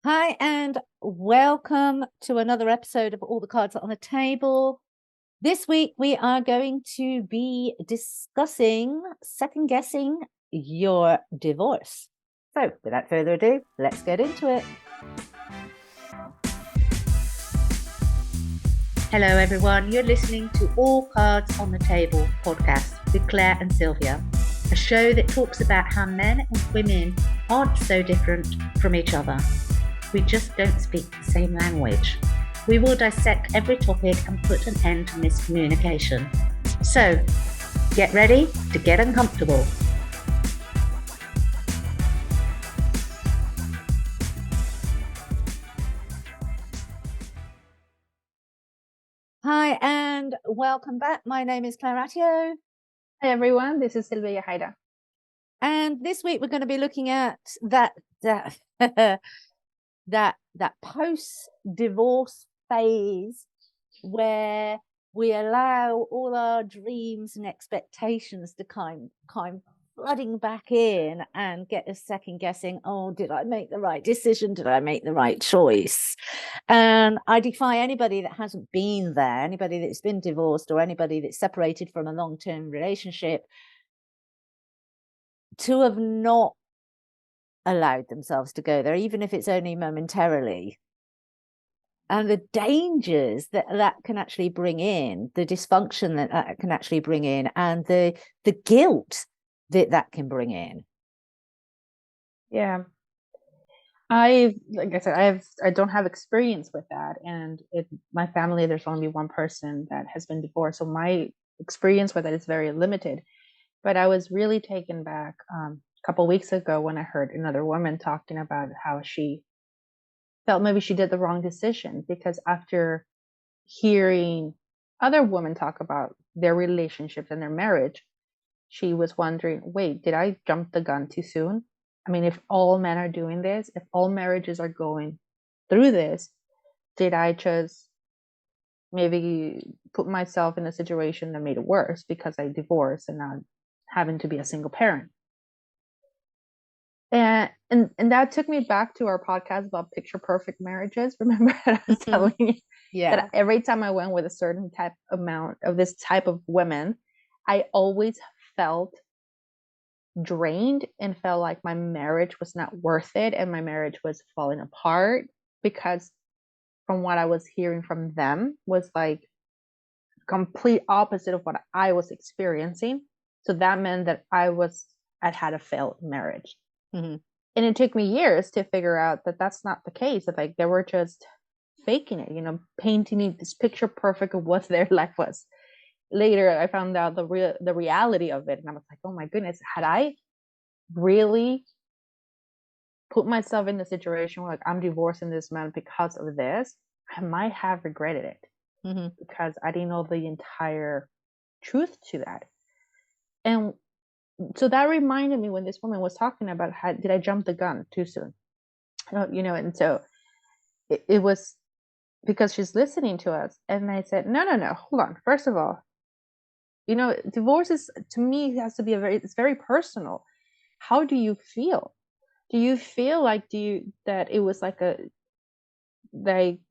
Hi, and welcome to another episode of All the Cards on the Table. This week, we are going to be discussing second guessing your divorce. So, without further ado, let's get into it. Hello, everyone. You're listening to All Cards on the Table podcast with Claire and Sylvia, a show that talks about how men and women aren't so different from each other. We just don't speak the same language. We will dissect every topic and put an end to miscommunication. So, get ready to get uncomfortable. Hi, and welcome back. My name is Claire Attio. Hi everyone, this is Sylvia Haida. And this week we're going to be looking at that post-divorce phase where we allow all our dreams and expectations to kind flooding back in and get us second guessing, oh, did I make the right decision? Did I make the right choice? And I defy anybody that hasn't been there, anybody that's been divorced or anybody that's separated from a long-term relationship, to have not allowed themselves to go there, even if it's only momentarily. And the dangers that can actually bring in, the dysfunction that can actually bring in, and the guilt that can bring in. Yeah, I don't have experience with that, and in my family there's only one person that has been divorced, so my experience with it is very limited. But I was really taken back a couple weeks ago when I heard another woman talking about how she felt maybe she did the wrong decision, because after hearing other women talk about their relationships and their marriage, she was wondering, wait, did I jump the gun too soon? I mean, if all men are doing this, if all marriages are going through this, did I just maybe put myself in a situation that made it worse because I divorced and now having to be a single parent? And that took me back to our podcast about picture perfect marriages. Remember that I was telling you that every time I went with a certain amount of this type of women, I always felt drained and felt like my marriage was not worth it and my marriage was falling apart, because from what I was hearing from them was like complete opposite of what I was experiencing. So that meant that I'd had a failed marriage. Mm-hmm. And it took me years to figure out that that's not the case. That, like, they were just faking it, painting me this picture perfect of what their life was. Later, I found out the reality of it, and I was like, oh my goodness, had I really put myself in the situation where, like, I'm divorcing this man because of this, I might have regretted it. Mm-hmm. Because I didn't know the entire truth to that. And so that reminded me when this woman was talking about how did I jump the gun too soon? And so it was because she's listening to us. And I said, no, hold on. First of all, divorce is, to me, it has to be it's very personal. How do you feel? Do you feel like that it was like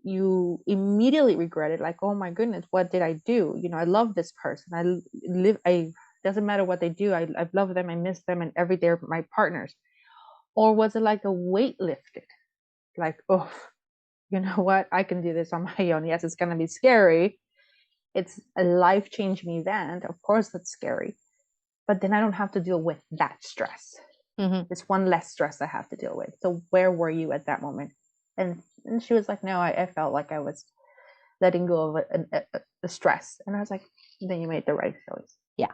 you immediately regretted, like, oh my goodness, what did I do? I love this person. Doesn't matter what they do. I love them. I miss them. And every day my partners. Or was it like a weight lifted? Like, oh, you know what? I can do this on my own. Yes, it's going to be scary. It's a life-changing event. Of course, that's scary. But then I don't have to deal with that stress. Mm-hmm. It's one less stress I have to deal with. So where were you at that moment? And she was like, no, I felt like I was letting go of a stress. And I was like, then you made the right choice. Yeah.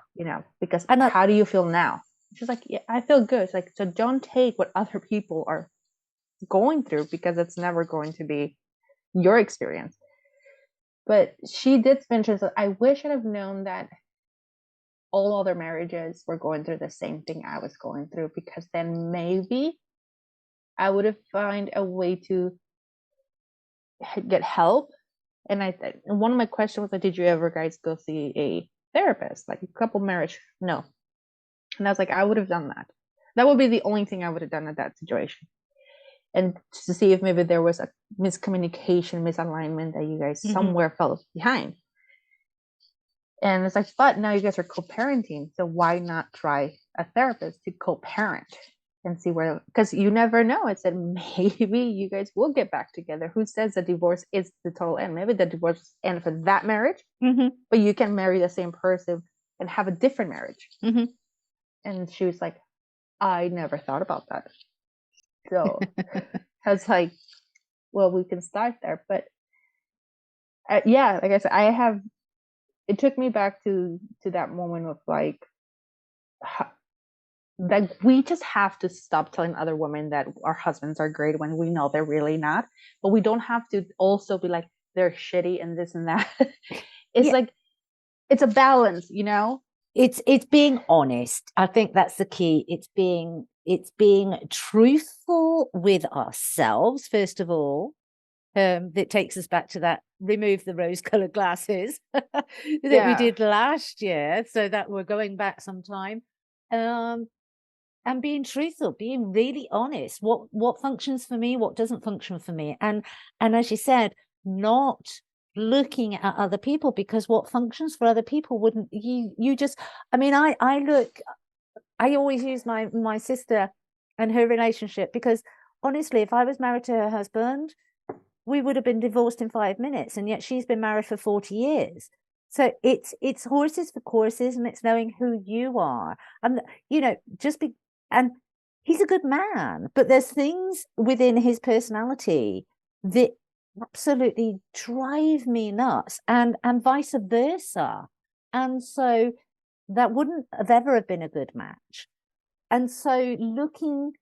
Because how do you feel now? She's like, yeah, I feel good. It's like, so don't take what other people are going through, because it's never going to be your experience. But she did mention, so I wish I'd have known that all other marriages were going through the same thing I was going through, because then maybe I would have found a way to get help. And one of my questions was, like, did you ever guys go see a therapist, like a couple marriage? No. And I was like, I would have done that. That would be the only thing I would have done in that situation. and to see if maybe there was a miscommunication, misalignment that you guys somewhere fell behind. And it's like, but now you guys are co-parenting, so why not try a therapist to co-parent and see where, because you never know. It said maybe you guys will get back together. Who says that divorce is the total end? Maybe the divorce end for that marriage, but you can marry the same person and have a different marriage. And she was like, I never thought about that. So I was like, well, we can start there. But yeah, like I said, it took me back to that moment of like we just have to stop telling other women that our husbands are great when we know they're really not. But we don't have to also be like, they're shitty and this and that. It's like, it's a balance, you know? It's being honest. I think that's the key. It's being truthful with ourselves, first of all. That takes us back to that remove the rose-colored glasses that we did last year, so that we're going back some time. And being truthful, being really honest. What functions for me, what doesn't function for me. And as you said, not looking at other people, because what functions for other people wouldn't, you just, I mean, I always use my sister and her relationship, because honestly, if I was married to her husband, we would have been divorced in 5 minutes, and yet she's been married for 40 years. So it's horses for courses, and it's knowing who you are. And, you know, and he's a good man, but there's things within his personality that absolutely drive me nuts, and vice versa. And so that wouldn't have ever have been a good match. And so looking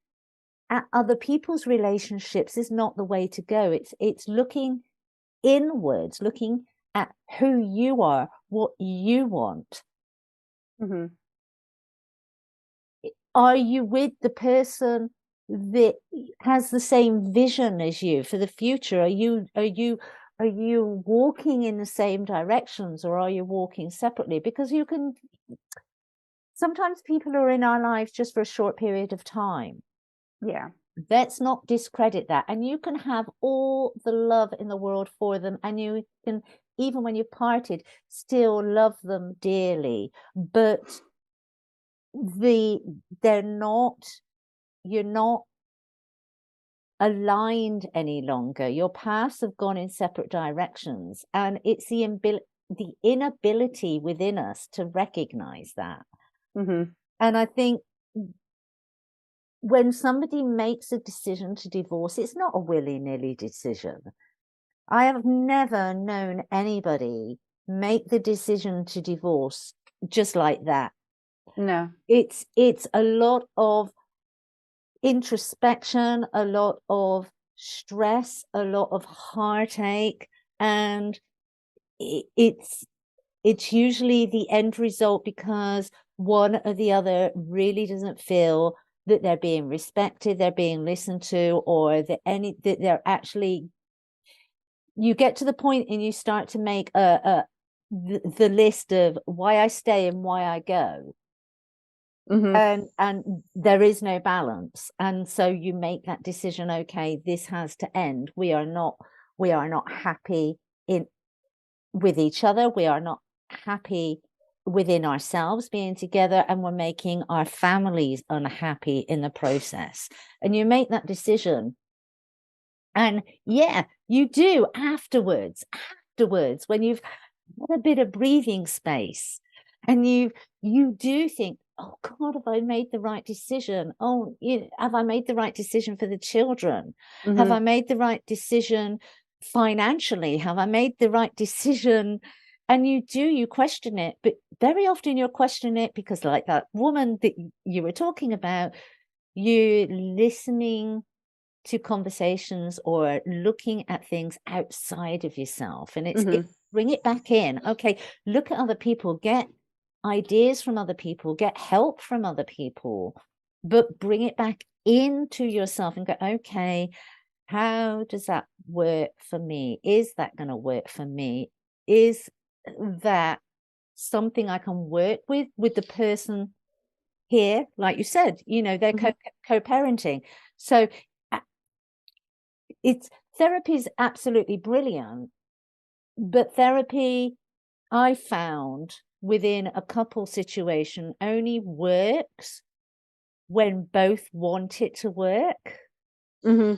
at other people's relationships is not the way to go. It's looking inwards, looking at who you are, what you want. Are you with the person that has the same vision as you for the future? Are you walking in the same directions, or are you walking separately? Because sometimes people are in our lives just for a short period of time. Yeah. Let's not discredit that. And you can have all the love in the world for them, and you can, even when you've parted, still love them dearly. But you're not aligned any longer. Your paths have gone in separate directions, and it's the inability within us to recognize that. And I think when somebody makes a decision to divorce, it's not a willy-nilly decision. I have never known anybody make the decision to divorce just like that. No. It's a lot of introspection, a lot of stress, a lot of heartache, and it's usually the end result because one or the other really doesn't feel that they're being respected, they're being listened to, or that they're actually, you get to the point and you start to make the list of why I stay and why I go. And there is no balance. And so you make that decision, okay, this has to end. We are not happy with each other. We are not happy within ourselves being together, and we're making our families unhappy in the process. And you make that decision, and you do afterwards when you've had a bit of breathing space, and you do think, oh God, have I made the right decision? Oh, have I made the right decision for the children? Have I made the right decision financially? Have I made the right decision? And you question it, but very often you're questioning it because, like that woman that you were talking about, you're listening to conversations or looking at things outside of yourself, and bring it back in. Okay, look at other people, get ideas from other people, get help from other people, but bring it back into yourself and go, okay, how does that work for me? Is that going to work for me? Is that something I can work with the person here? Like you said, they're co-parenting. So it's therapy is absolutely brilliant, but therapy, I found, within a couple situation only works when both want it to work. Mm-hmm.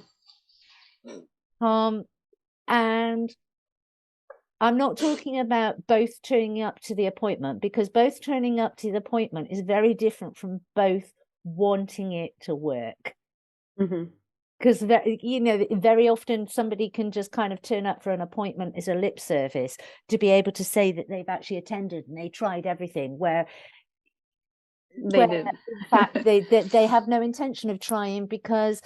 And I'm not talking about both turning up to the appointment, because both turning up to the appointment is very different from both wanting it to work. Mm-hmm. Because, you know, very often somebody can just kind of turn up for an appointment as a lip service to be able to say that they've actually attended and they tried everything, where They did. in fact they have no intention of trying, because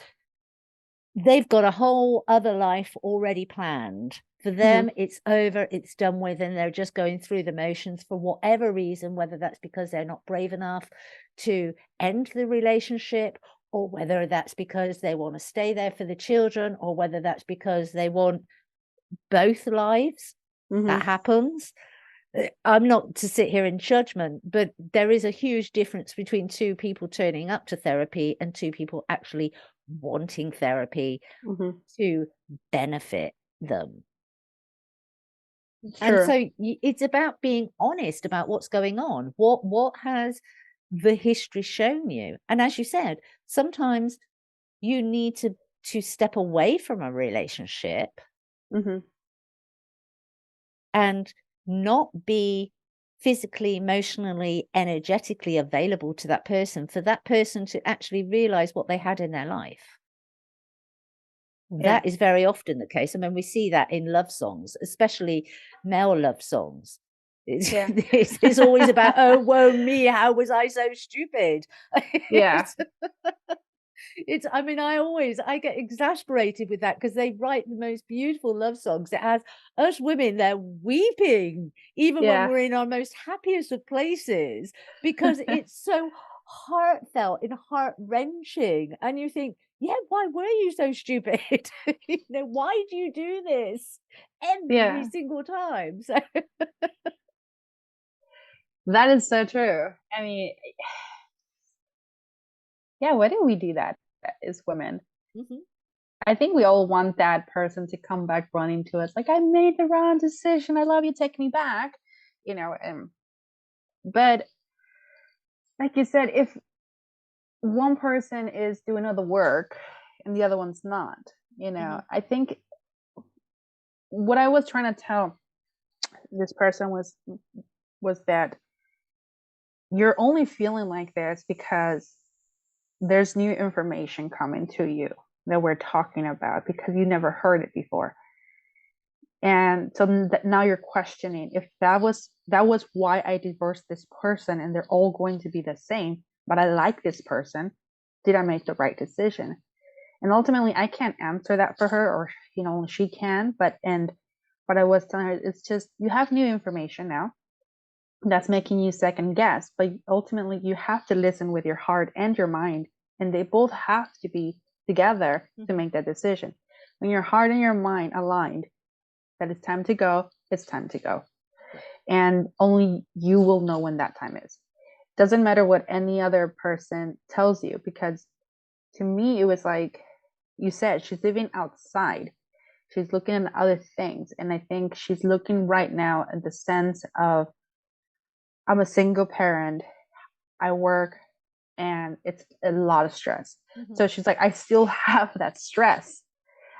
they've got a whole other life already planned. For them, it's over, it's done with, and they're just going through the motions for whatever reason, whether that's because they're not brave enough to end the relationship, or whether that's because they want to stay there for the children, or whether that's because they want both lives. That happens. I'm not to sit here in judgment, but there is a huge difference between two people turning up to therapy and two people actually wanting therapy to benefit them. Sure. And so it's about being honest about what's going on. What has the history shown you? And as you said, sometimes you need to step away from a relationship and not be physically, emotionally, energetically available to that person, for that person to actually realize what they had in their life. That is very often the case. I mean, we see that in love songs, especially male love songs. It's always about, oh, woe me, how was I so stupid? Yeah. I mean, I get exasperated with that, because they write the most beautiful love songs. It has us women there weeping, even when we're in our most happiest of places, because it's so heartfelt and heart-wrenching. And you think, yeah, why were you so stupid? You know, why do you do this every single time? So that is so true. I mean, why do we do that as women? I think we all want that person to come back running to us, like, I made the wrong decision, I love you, take me back, you know. But like you said, if one person is doing all the work and the other one's not, you know, I think what I was trying to tell this person was that you're only feeling like this because there's new information coming to you that we're talking about, because you never heard it before. And so now you're questioning if that was why I divorced this person, and they're all going to be the same, but I like this person. Did I make the right decision? And ultimately, I can't answer that for her, or, you know, she can. But what I was telling her, it's just, you have new information now that's making you second guess, but ultimately you have to listen with your heart and your mind, and they both have to be together to make that decision. When your heart and your mind aligned that it's time to go, it's time to go. And only you will know when that time is. Doesn't matter what any other person tells you, because to me, it was like you said, she's living outside. She's looking at other things. And I think she's looking right now at the sense of, I'm a single parent, I work, and it's a lot of stress. So she's like, I still have that stress.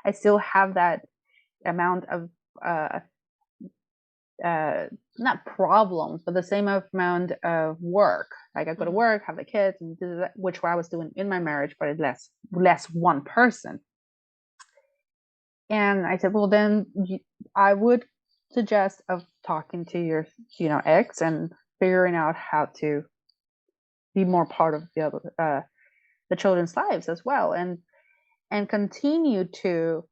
I still have that amount of not problems, but the same amount of work. Like, I go to work, have the kids, and do that, which I was doing in my marriage, but it's less one person. And I said, well, then I would suggest of talking to your, you know, ex, and figuring out how to be more part of the children's lives as well, and continue to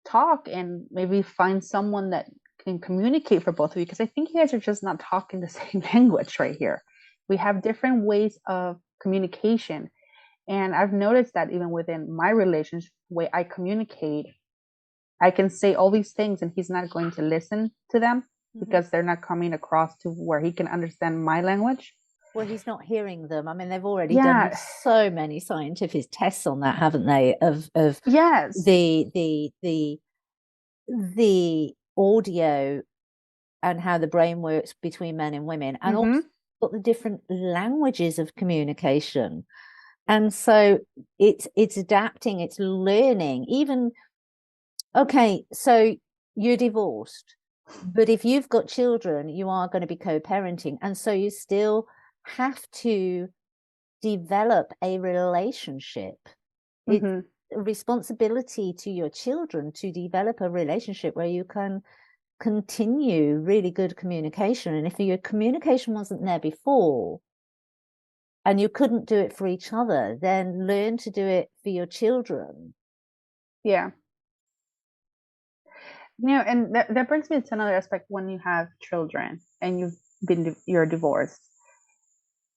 talk, and maybe find someone that can communicate for both of you, because I think you guys are just not talking the same language right here. We have different ways of communication, and I've noticed that even within my relationship, the way I communicate, I can say all these things and he's not going to listen to them because they're not coming across to where he can understand my language. Well, he's not hearing them. I mean, they've already done Yeah. so many scientific tests on that, haven't they? Of Yes. the audio and how the brain works between men and women, and also got the different languages of communication. And so it's adapting, it's learning. Even, okay, so you're divorced, but if you've got children, you are going to be co-parenting, and so you still have to develop a relationship. It's a responsibility to your children to develop a relationship where you can continue really good communication. And if your communication wasn't there before and you couldn't do it for each other, then learn to do it for your children. Yeah. And that brings me to another aspect. When you have children and you're divorced,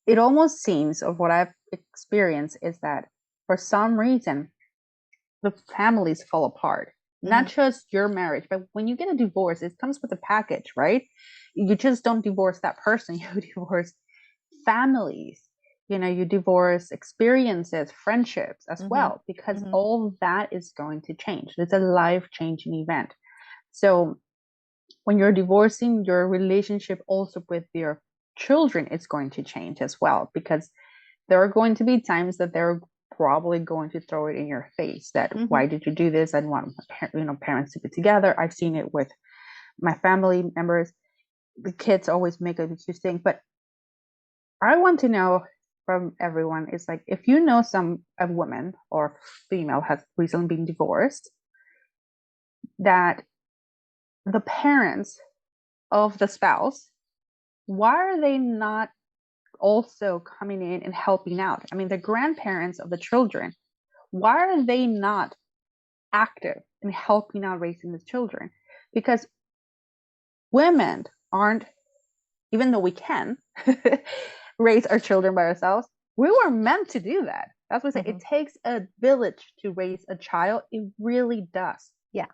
it almost seems, of what I've experienced, is that for some reason the families fall apart. Not just your marriage, but when you get a divorce, it comes with a package, right? You just don't divorce that person, you divorce families, you divorce experiences, friendships as well, because all that is going to change. It's a life-changing event. So when you're divorcing, your relationship also with your children is going to change as well, because there are going to be times that they're probably going to throw it in your face that why did you do this? I want parents to be together. I've seen it with my family members. The kids always make a huge thing, but I want to know from everyone is like, if you know a woman or female has recently been divorced, that the parents of the spouse, why are they not also coming in and helping out? I mean, the grandparents of the children, why are they not active in helping out raising the children? Because women aren't, even though we can raise our children by ourselves, we were meant to do that. That's what I say. It takes a village to raise a child. It really does. Yeah.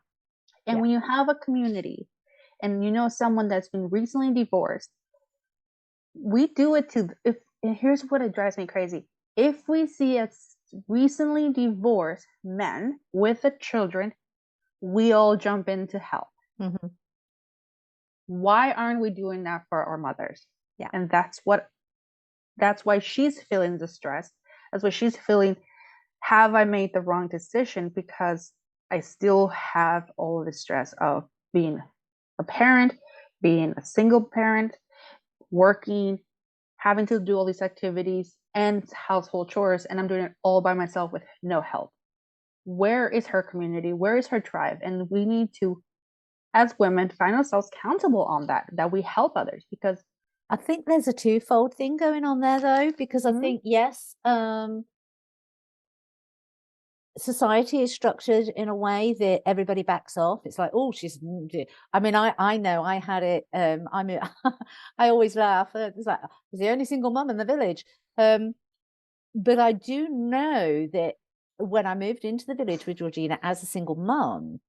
And when you have a community and someone that's been recently divorced, we do it and here's what it drives me crazy. If we see a recently divorced men with the children, we all jump in to help. Why aren't we doing that for our mothers? Yeah. And that's why she's feeling the stress. That's why she's feeling, have I made the wrong decision? Because I still have all of the stress of being a parent, being a single parent, working, having to do all these activities and household chores, and I'm doing it all by myself with no help. Where is her community? Where is her tribe? And we need to, as women, find ourselves accountable on that we help others. Because I think there's a twofold thing going on there, though, because I think, yes, society is structured in a way that everybody backs off. It's like, oh, I mean, I know I had it. I always laugh. It's like, I was the only single mum in the village. But I do know that when I moved into the village with Georgina as a single mum,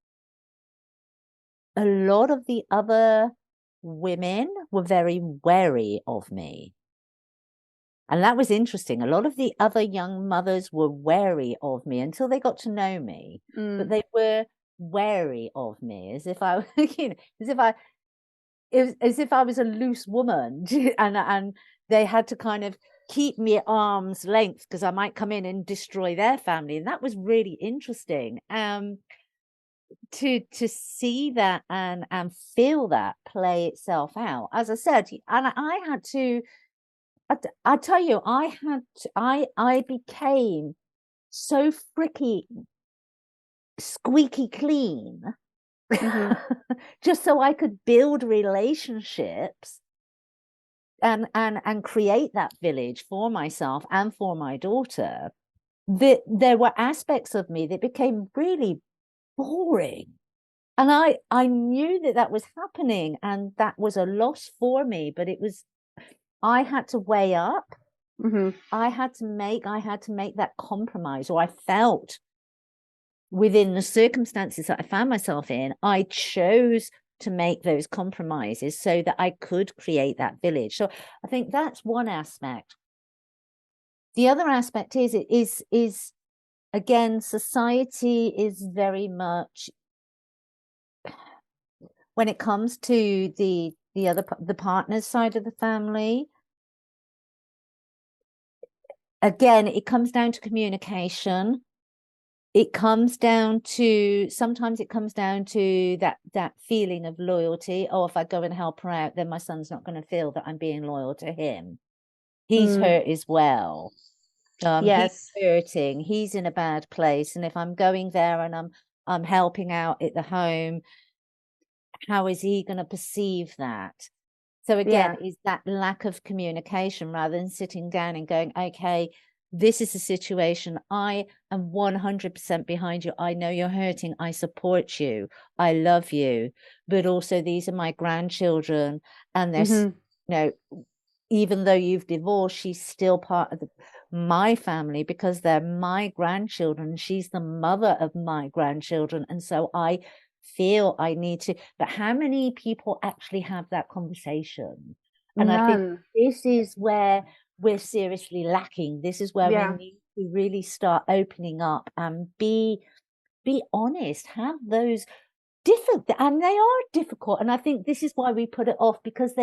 a lot of the other women were very wary of me. And that was interesting. A lot of the other young mothers were wary of me until they got to know me, but they were wary of me as if I, as if I was a loose woman, and they had to kind of keep me at arm's length because I might come in and destroy their family. And that was really interesting. To see that and feel that play itself out. As I said, and I had to, I tell you, I became so freaky squeaky clean just so I could build relationships and create that village for myself and for my daughter. That there were aspects of me that became really boring, and I knew that was happening, and that was a loss for me, but I had to weigh up. I had to make that compromise, or I felt within the circumstances that I found myself in, I chose to make those compromises so that I could create that village. So I think that's one aspect. The other aspect is again, society is very much, when it comes to the partner's side of the family, again, it comes down to communication. Sometimes it comes down to that feeling of loyalty. Oh, if I go and help her out, then my son's not going to feel that I'm being loyal to him. He's hurt as well. Yes. He's hurting. He's in a bad place. And if I'm going there and I'm helping out at the home, how is he going to perceive that? So again, is that lack of communication rather than sitting down and going, okay, this is the situation. I am 100% behind you. I know you're hurting. I support you. I love you. But also these are my grandchildren. And there's, even though you've divorced, she's still part of my family because they're my grandchildren. She's the mother of my grandchildren. And so I feel I need to, but how many people actually have that conversation? And None. I think this is where we're seriously lacking. This is where we need to really start opening up and be honest, have those different, and they are difficult. And I think this is why we put it off, because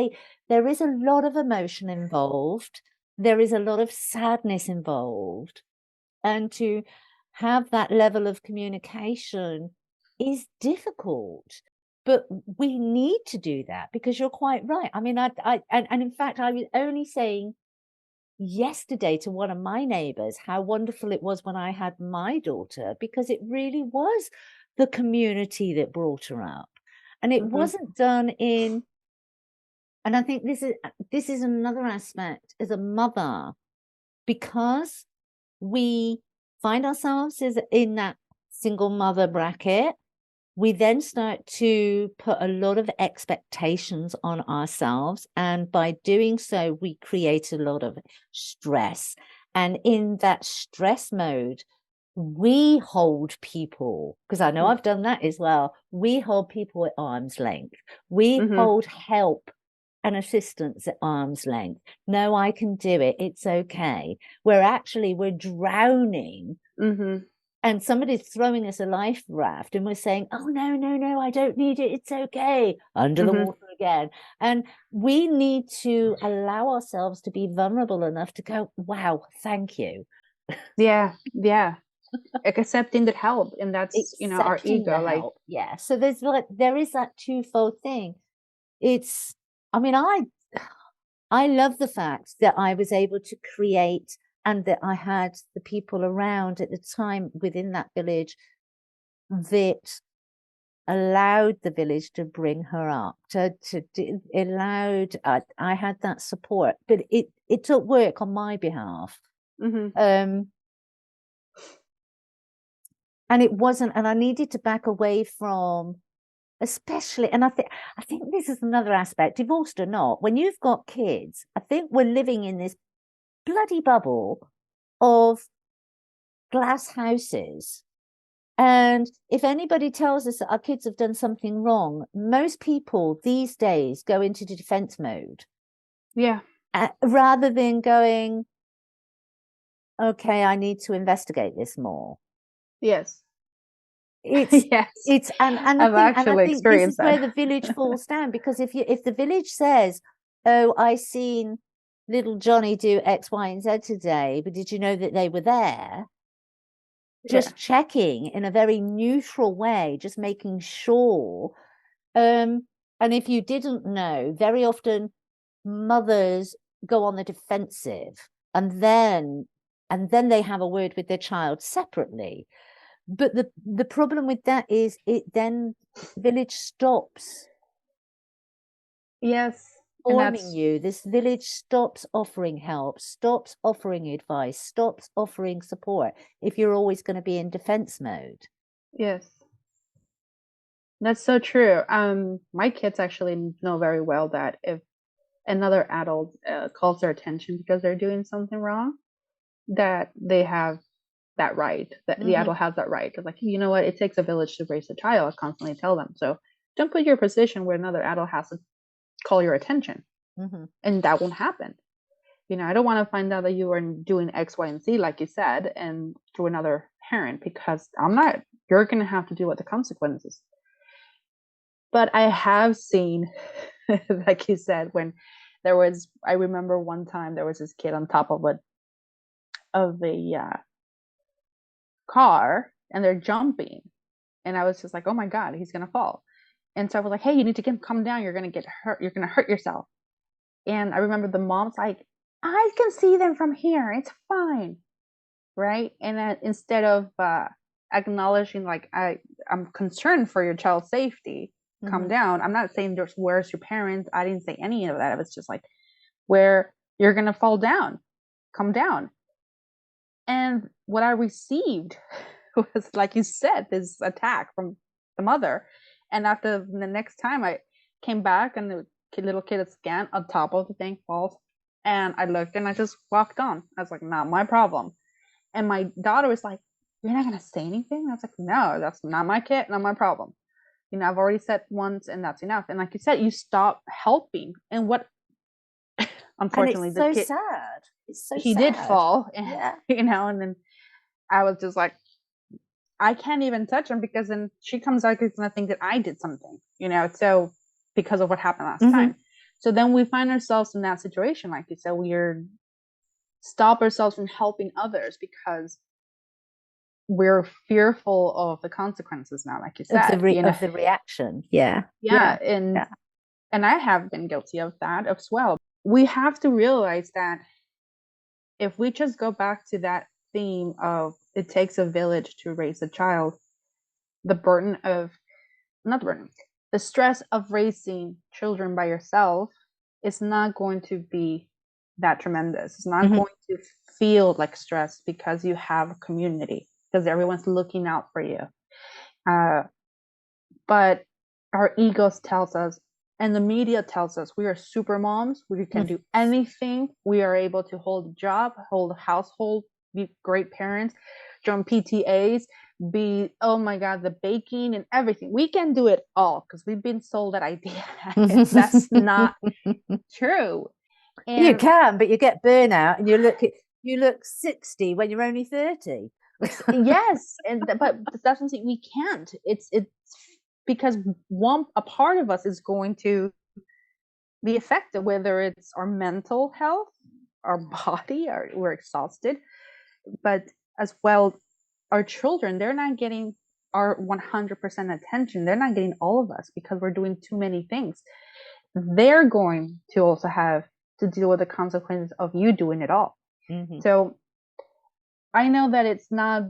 there is a lot of emotion involved. There is a lot of sadness involved. And to have that level of communication is difficult, but we need to do that, because you're quite right. I mean, and in fact, I was only saying yesterday to one of my neighbors how wonderful it was when I had my daughter, because it really was the community that brought her up, and it wasn't done in. And I think this is another aspect as a mother, because we find ourselves in that single mother bracket, we then start to put a lot of expectations on ourselves. And by doing so, we create a lot of stress. And in that stress mode, we hold people, because I know I've done that as well. We hold people at arm's length. We hold help and assistance at arm's length. No, I can do it. It's okay. We're drowning. And somebody's throwing us a life raft and we're saying, oh, no, I don't need it. It's okay. Under the water again. And we need to allow ourselves to be vulnerable enough to go, wow, thank you. Yeah. Like accepting the help. And that's, our ego. Like, yeah. So there is that twofold thing. I love the fact that I was able to create, and that I had the people around at the time within that village that allowed the village to bring her up, I had that support, but it took work on my behalf. And it wasn't, and I needed to back away from, especially, and I think this is another aspect, divorced or not, when you've got kids, I think we're living in this bloody bubble of glass houses. And if anybody tells us that our kids have done something wrong, most people these days go into defense mode. Yeah. Rather than going, okay, I need to investigate this more. Yes. It's and I've actually I think this is where the village falls down, because if the village says, oh, I seen little Johnny do X, Y, and Z today, but did you know that they were there? Just checking in a very neutral way, just making sure. And if you didn't know, very often mothers go on the defensive, and then they have a word with their child separately. But the problem with that is the village stops. Yes. Forming you. This village stops offering help, stops offering advice, stops offering support if you're always going to be in defense mode. Yes. That's so true. My kids actually know very well that if another adult calls their attention because they're doing something wrong, that they have that right, that the adult has that right. Because, like, you know what, it takes a village to raise a child, I constantly tell them. So don't put your position where another adult has to call your attention. And that won't happen. I don't want to find out that you are doing X, Y, and Z, like you said, and to another parent, because I'm not. You're going to have to deal with the consequences. But I have seen, like you said, when I remember one time there was this kid on top of a car, and they're jumping, and I was just like, oh my God, he's going to fall. And so I was like, hey, you need to come down. You're going to get hurt. You're going to hurt yourself. And I remember the mom's like, I can see them from here. It's fine. Right. And instead of acknowledging, like, I'm concerned for your child's safety, calm down. I'm not saying where's your parents. I didn't say any of that. It was just like, where you're going to fall down, come down. And what I received was, like you said, this attack from the mother. And after the next time I came back and the little kid scanned on top of the thing, falls. And I looked and I just walked on. I was like, not my problem. And my daughter was like, you're not going to say anything? I was like, no, that's not my kid, not my problem. I've already said once and that's enough. And like you said, you stop helping. And what, unfortunately, and it's so sad. It's so he sad. did fall. And, yeah. And then I was just like, I can't even touch him, because then she comes out and going to think that I did something, so because of what happened last time. So then we find ourselves in that situation. Like you said, we're stop ourselves from helping others because we're fearful of the consequences now, like you said, of the reaction. And I have been guilty of that as well. We have to realize that if we just go back to that theme of it takes a village to raise a child, the stress of raising children by yourself is not going to be that tremendous. It's not going to feel like stress because you have a community, because everyone's looking out for you. But our egos tells us, and the media tells us, we are super moms. We can do anything. We are able to hold a job, hold a household, be great parents, join PTAs, be, oh my God, the baking and everything. We can do it all because we've been sold that idea. That's not true. And you can, but you get burnout and you look 60 when you're only 30. Yes. But that's what we can't. It's because a part of us is going to be affected, whether it's our mental health, our body, or we're exhausted, but as well, our children, they're not getting our 100% attention. They're not getting all of us because we're doing too many things. They're going to also have to deal with the consequences of you doing it all. So I know that it's not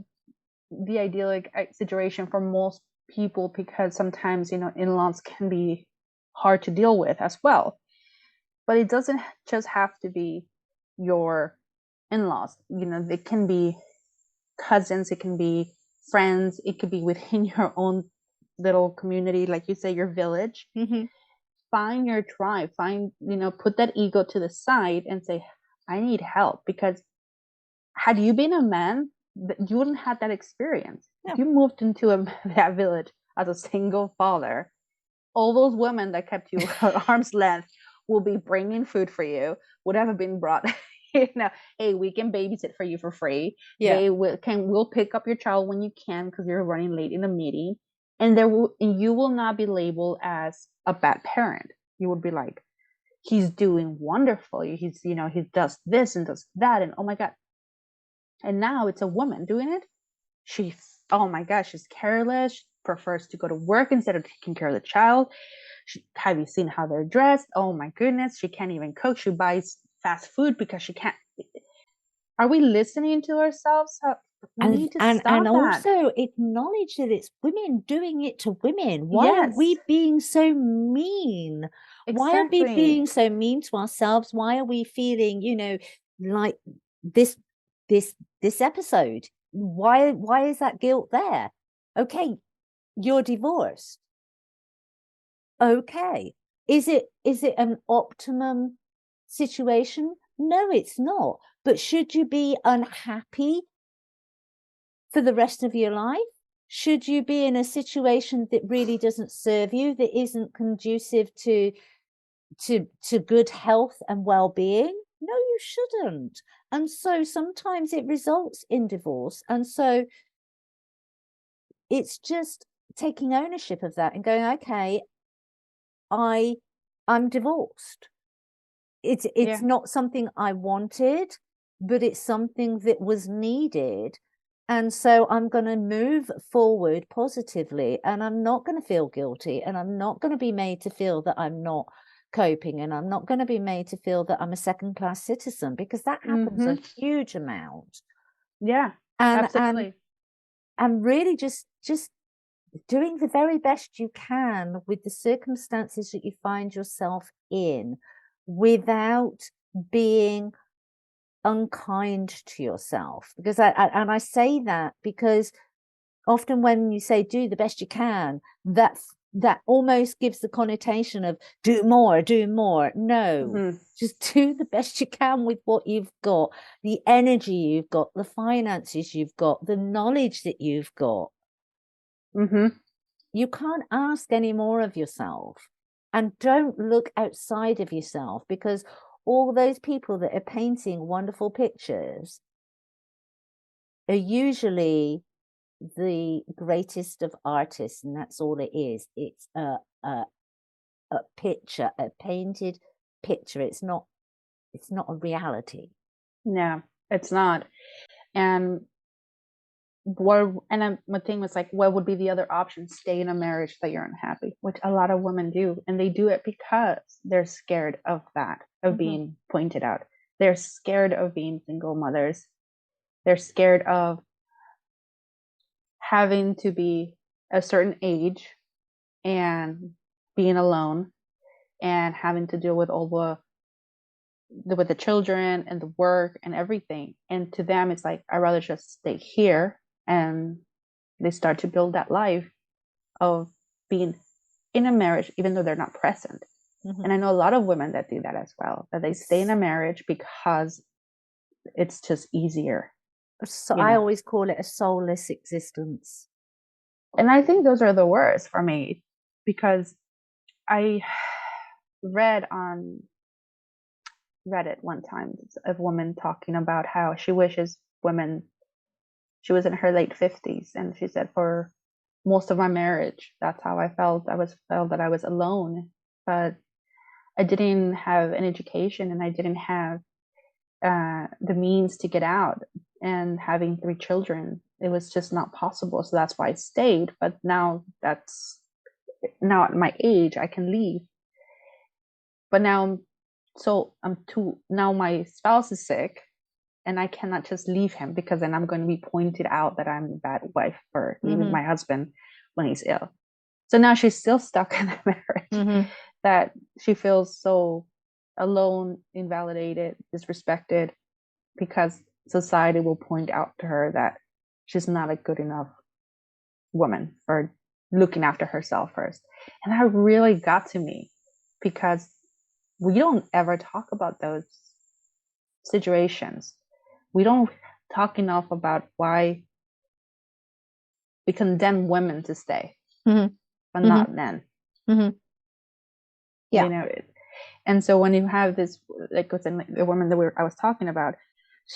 the idyllic situation for most people, because sometimes, in-laws can be hard to deal with as well. But it doesn't just have to be your in-laws. They can be cousins, it can be friends, it could be within your own little community, like you say, your village. Find your tribe, put that ego to the side and say, I need help. Because had you been a man, you wouldn't have that experience. No. If you moved into that village as a single father, all those women that kept you at arm's length will be bringing food for you, would have been brought hey, we can babysit for you for free. They will pick up your child when you can because you're running late in a meeting, and you will not be labeled as a bad parent. You would be like, he's doing wonderful. He does this and does that, and oh my God. And now it's a woman doing it. Oh my gosh, she's careless. She prefers to go to work instead of taking care of the child. Have you seen how they're dressed? Oh my goodness, she can't even cook. She buys fast food because she can't. Are we listening to ourselves? We need to stop that. Also acknowledge that it's women doing it to women. Why are we being so mean? Exactly. Why are we being so mean to ourselves? Why are we feeling, like this episode? Why is that guilt there? Okay, you're divorced. Okay. Is it an optimum situation? No, it's not. But should you be unhappy for the rest of your life? should you be in a situation that really doesn't serve you, that isn't conducive to good health and well-being? No, you shouldn't. And so sometimes it results in divorce. And so it's just taking ownership of that and going, okay, I'm divorced. It's not something I wanted, but it's something that was needed. And so I'm going to move forward positively, and I'm not going to feel guilty, and I'm not going to be made to feel that I'm not coping, and I'm not going to be made to feel that I'm a second-class citizen, because that happens a huge amount. Yeah, and absolutely. and really just doing the very best you can with the circumstances that you find yourself in, without being unkind to yourself. Because I say that because often when you say do the best you can, that almost gives the connotation of do more. No, just do the best you can with what you've got, the energy you've got, the finances you've got, the knowledge that you've got. You can't ask any more of yourself. And don't look outside of yourself, because all those people that are painting wonderful pictures are usually the greatest of artists, and that's all it is. It's a picture, a painted picture. It's not a reality. No, it's not. And my thing was like, what would be the other option? Stay in a marriage that you're unhappy, which a lot of women do, and they do it because they're scared of that, of being pointed out. They're scared of being single mothers. They're scared of having to be a certain age and being alone and having to deal with all with the children and the work and everything. And to them, it's like, I'd rather just stay here. And they start to build that life of being in a marriage, even though they're not present. And I know a lot of women that do that as well, that they stay in a marriage because it's just easier. So I always call it a soulless existence. And I think those are the worst for me, because I read on Reddit one time a woman talking about how she wishes women, she was in her late 50s, and she said, for most of my marriage, that's how I felt. Felt that I was alone, but I didn't have an education, and I didn't have the means to get out. And having 3 children, it was just not possible. So that's why I stayed. But now at my age, I can leave. But now now my spouse is sick, and I cannot just leave him, because then I'm going to be pointed out that I'm a bad wife for leaving my husband when he's ill. So now she's still stuck in a marriage that she feels so alone, invalidated, disrespected, because society will point out to her that she's not a good enough woman for looking after herself first. And that really got to me, because we don't ever talk about those situations. We don't talk enough about why we condemn women to stay, but not men. Yeah. And so when you have this, like the woman that I was talking about,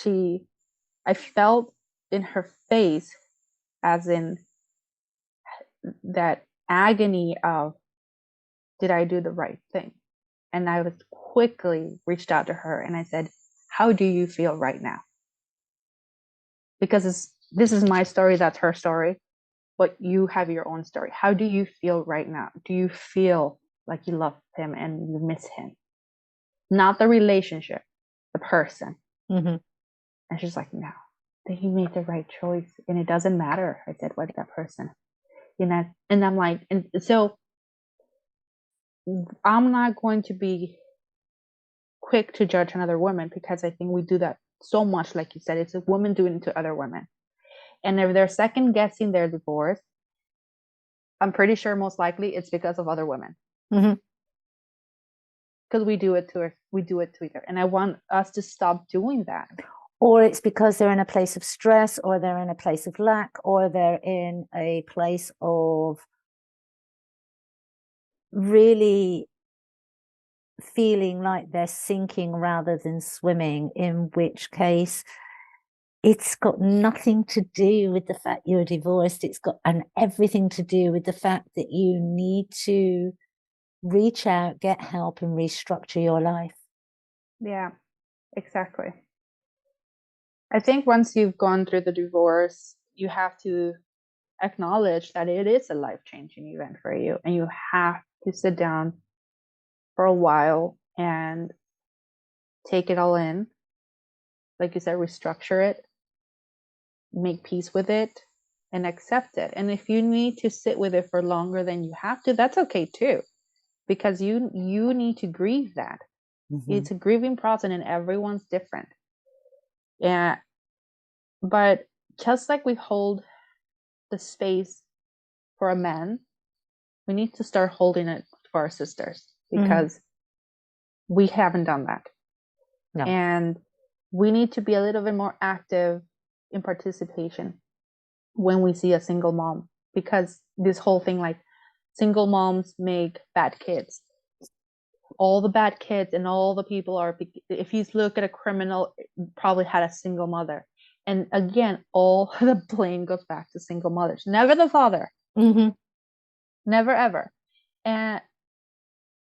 I felt in her face, as in that agony of, did I do the right thing? And I was quickly reached out to her and I said, how do you feel right now? Because this is my story, that's her story, but you have your own story. How do you feel right now? Do you feel like you love him and you miss him? Not the relationship, the person. And she's like, no, that he made the right choice, and it doesn't matter, I said, what that person, and I'm like, and so I'm not going to be quick to judge another woman, because I think we do that so much. Like you said, it's a woman doing it to other women, and if they're second guessing their divorce, I'm pretty sure most likely it's because of other women, because we do it to each other, and I want us to stop doing that. or it's because they're in a place of stress, or they're in a place of lack, or they're in a place of really feeling like they're sinking rather than swimming, in which case it's got nothing to do with the fact you're divorced. It's got everything to do with the fact that you need to reach out, get help, and restructure your life. Yeah, exactly. I think once you've gone through the divorce, you have to acknowledge that it is a life-changing event for you, and you have to sit down for a while and take it all in. Like you said, restructure it, make peace with it, and accept it. And if you need to sit with it for longer than you have to, that's okay too, because you need to grieve that. Mm-hmm. It's a grieving process, and everyone's different. Yeah, but just like we hold the space for a man, we need to start holding it for our sisters, because we haven't done that. No. And we need to be a little bit more active in participation when we see a single mom, because this whole thing, like, single moms make bad kids. All the bad kids and all the people are, if you look at a criminal, probably had a single mother. And again, all the blame goes back to single mothers, never the father. Mm-hmm. Never ever. And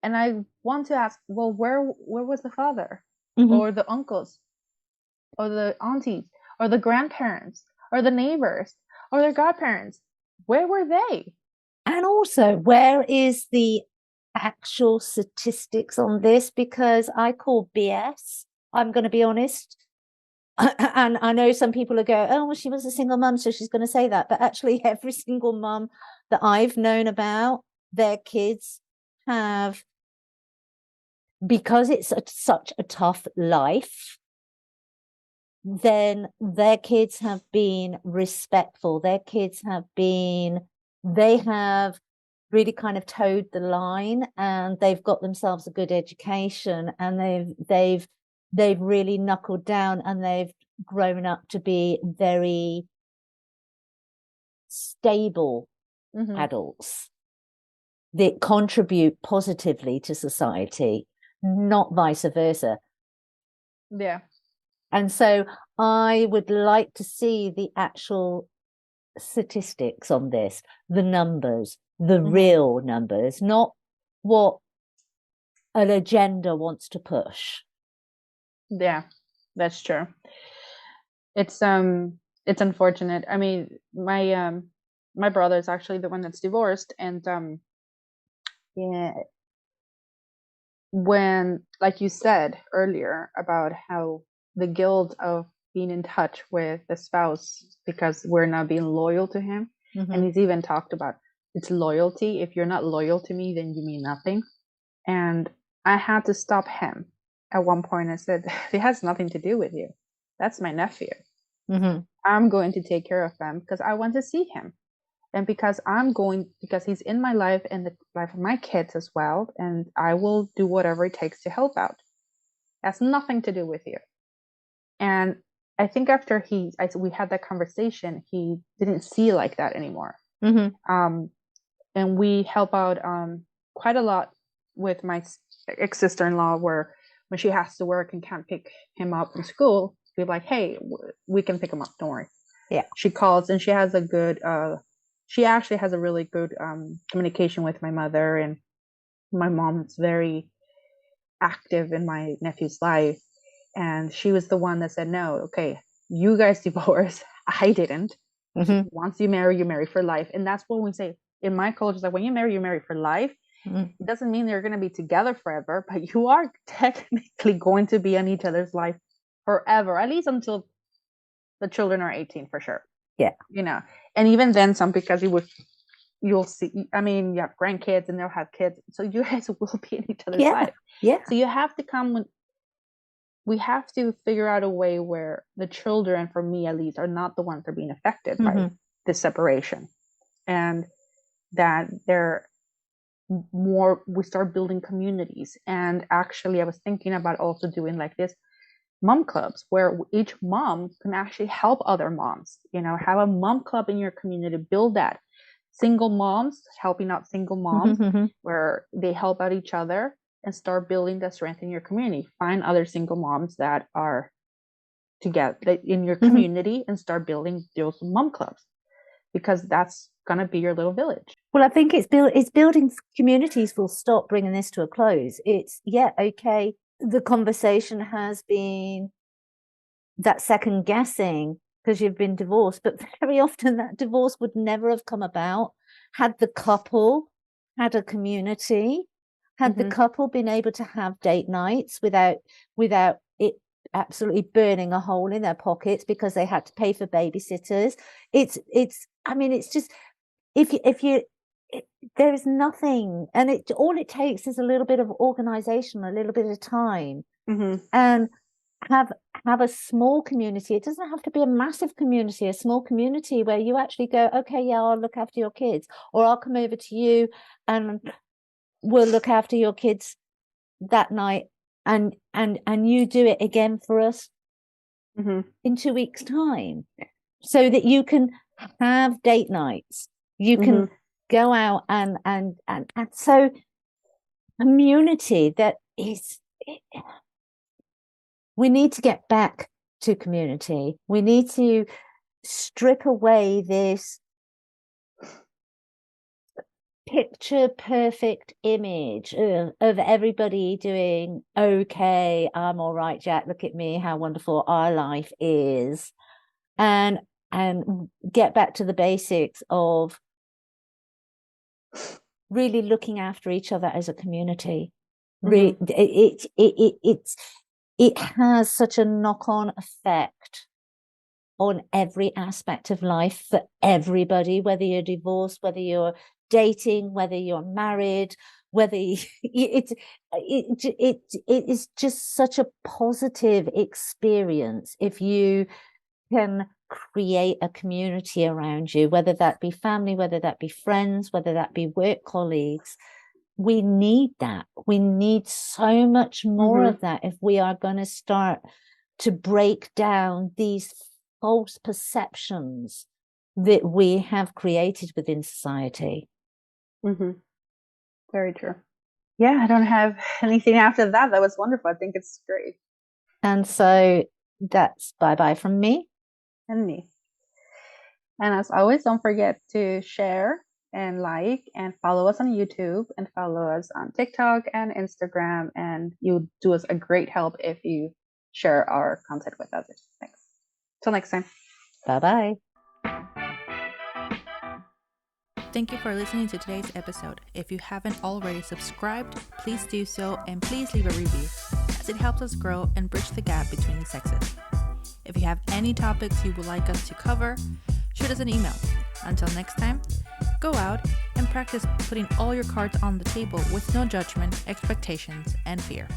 I want to ask, well, where was the father? Mm-hmm. Or the uncles, or the aunties, or the grandparents, or the neighbors, or their godparents? Where were they? And also, where is the actual statistics on this? Because I call BS, I'm going to be honest. And I know some people will go, oh, well, she was a single mum, so she's going to say that. But actually, every single mum that I've known about, their kids have, because it's such a tough life, then their kids have been respectful. Their kids have been, they have really kind of towed the line, and they've got themselves a good education, and they've really knuckled down, and they've grown up to be very stable adults that contribute positively to society, not vice versa. Yeah. And so I would like to see the actual statistics on this, the numbers, the real numbers, not what an agenda wants to push. Yeah, that's true. It's unfortunate. I mean, my brother is actually the one that's divorced, and yeah, when, like you said earlier about how the guilt of being in touch with the spouse because we're not being loyal to him, and he's even talked about it's loyalty. If you're not loyal to me, then you mean nothing. And I had to stop him at one point and said, it has nothing to do with you. That's my nephew. I'm going to take care of him because I want to see him. And because he's in my life and the life of my kids as well. And I will do whatever it takes to help out. It has nothing to do with you. And I think after we had that conversation, he didn't see like that anymore. And we help out quite a lot with my ex-sister-in-law, where when she has to work and can't pick him up from school, we're like, hey, we can pick him up, don't worry. Yeah. She calls, and she has a good she actually has a really good communication with my mother, and my mom is very active in my nephew's life. And she was the one that said, no, okay, you guys divorce. I didn't. Once you marry for life. And that's what we say in my culture, is like, when you marry for life. It doesn't mean they're going to be together forever, but you are technically going to be in each other's life forever, at least until the children are 18 for sure. Yeah. You know, and even then some, because you'll see, I mean, you have grandkids and they'll have kids. So you guys will be in each other's life. Yeah. So you have to we have to figure out a way where the children, for me at least, are not the ones that are being affected by this separation. And that we start building communities. And actually I was thinking about also doing like this mom clubs where each mom can actually help other moms. Have a mom club in your community, build that. Single moms helping out single moms, where they help out each other, and start building that strength in your community. Find other single moms that are together in your community and start building those mom clubs, because that's gonna be your little village. Well, I think it's building communities. Full stop. Bringing this to a close. It's okay. The conversation has been that second guessing because you've been divorced, but very often that divorce would never have come about had the couple had a community, had the couple been able to have date nights without it absolutely burning a hole in their pockets because they had to pay for babysitters. It's just there is nothing, and all it takes is a little bit of organization, a little bit of time, and have a small community. It doesn't have to be a massive community, a small community where you actually go, okay, yeah, I'll look after your kids, or I'll come over to you and we'll look after your kids that night, and you do it again for us in 2 weeks' time, so that you can have date nights, you can go out and so community. That is, we need to get back to community. We need to strip away this picture perfect image of everybody doing okay, I'm all right, Jack, look at me, how wonderful our life is, and get back to the basics of really looking after each other as a community. It has such a knock-on effect on every aspect of life for everybody, whether you're divorced, whether you're dating, whether you're married, whether it is just such a positive experience if you can create a community around you, whether that be family, whether that be friends, whether that be work colleagues. We need that. We need so much more of that if we are going to start to break down these false perceptions that we have created within society. Very true. Yeah, I don't have anything after that. That was wonderful. I think it's great. And so that's bye-bye from me. And me. And as always, don't forget to share and like and follow us on YouTube and follow us on TikTok and Instagram. And you do us a great help if you share our content with others. Thanks. Till next time. Bye-bye. Thank you for listening to today's episode. If you haven't already subscribed, please do so, and please leave a review, as it helps us grow and bridge the gap between the sexes. If you have any topics you would like us to cover, shoot us an email. Until next time, go out and practice putting all your cards on the table with no judgment, expectations, and fear.